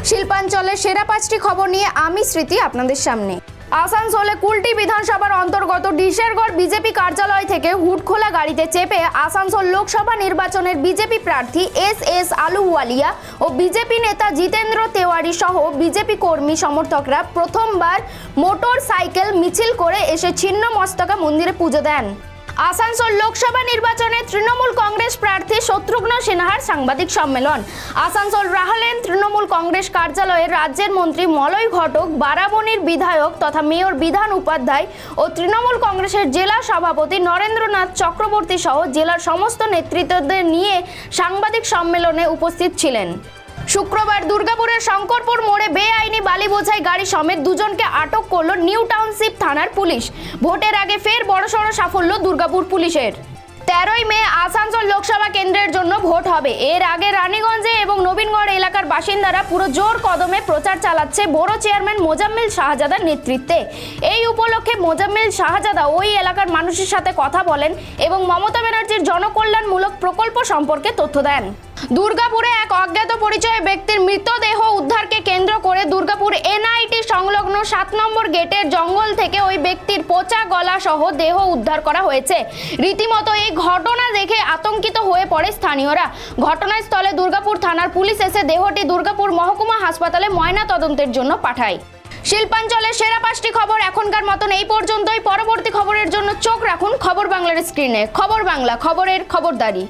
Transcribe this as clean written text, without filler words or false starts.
শিল্পাঞ্চলের সেরা 5টি খবর নিয়ে আমি স্মৃতি আপনাদের সামনে। আসানসোলে কুলটি বিধানসভার অন্তর্গত ডিশেরগড় বিজেপি কার্যালয় থেকে হুডখোলা গাড়িতে চেপে আসানসোল লোকসভা নির্বাচনের বিজেপি প্রার্থী এস আলুওয়ালিয়া ও বিজেপি নেতা জিতেন্দ্র তেওয়ারি সহ বিজেপি কর্মী সমর্থকরা প্রথমবার মোটর সাইকেল মিছিল করে এসে ছিন্নমস্তকা মন্দিরে পুজো দেন। আসানসোল লোকসভা নির্বাচনে তৃণমূল কংগ্রেস প্রার্থী শত্রুঘ্ন সিনহার সাংবাদিক সম্মেলন। আসানসোল রাহালেন তৃণমূল কংগ্রেস কার্যালয়ে রাজ্যের মন্ত্রী মলয় ঘটক, বারাবণীর বিধায়ক তথা মেয়র বিধান উপাধ্যায় ও তৃণমূল কংগ্রেসের জেলা সভাপতি নরেন্দ্রনাথ চক্রবর্তী সহ জেলার সমস্ত নেতৃত্বদের নিয়ে সাংবাদিক সম্মেলনে উপস্থিত ছিলেন। শুক্রবার দুর্গাপুরের শঙ্করপুর মোড়ে বেআইনি বালি বোঝাই গাড়ি সমেত দুজনকে আটক করল নিউ টাউনশিপ থানার পুলিশ। ভোটের আগে ফের বড়সড় সাফল্য দুর্গাপুর পুলিশের। 13ই মে আসানসোল লোকসভা কেন্দ্রের জন্য ভোট হবে। এর আগে রানীগঞ্জে এবং নবীনগড় এলাকার বাসিন্দারা পুরো জোর কদমে প্রচার চালাচ্ছে বড় চেয়ারম্যান মোজাম্মেল শাহজাদার নেতৃত্বে। এই উপলক্ষে মোজাম্মেল শাহজাদা ওই এলাকার মানুষের সাথে কথা বলেন এবং মমতা ব্যানার্জির জনকল্যাণমূলক প্রকল্প সম্পর্কে তথ্য দেন। দুর্গাপুরে এক অজ্ঞাত পরিচয় ব্যক্তির মৃতদেহ উদ্ধারকে কেন্দ্র করে দুর্গাপুর এনআইটি সংলগ্ন 7 নম্বর গেটের জঙ্গল থেকে ওই ব্যক্তির পচা গলা সহ দেহ উদ্ধার করা হয়েছে। রীতিমতো এই ঘটনা দেখে আতঙ্কিত হয়ে পড়ে স্থানীয়রা। ঘটনাস্থলে দুর্গাপুর থানার পুলিশ এসে দেহটি দুর্গাপুর মহকুমা হাসপাতালে ময়না তদন্তের জন্য পাঠায়। শিল্পাঞ্চলের সেরা 5টি খবর এখনকার মতন এই পর্যন্তই। পরবর্তী খবরের জন্য চোখ রাখুন খবর বাংলার স্ক্রিনে। খবর বাংলা, খবরের খবরদারি।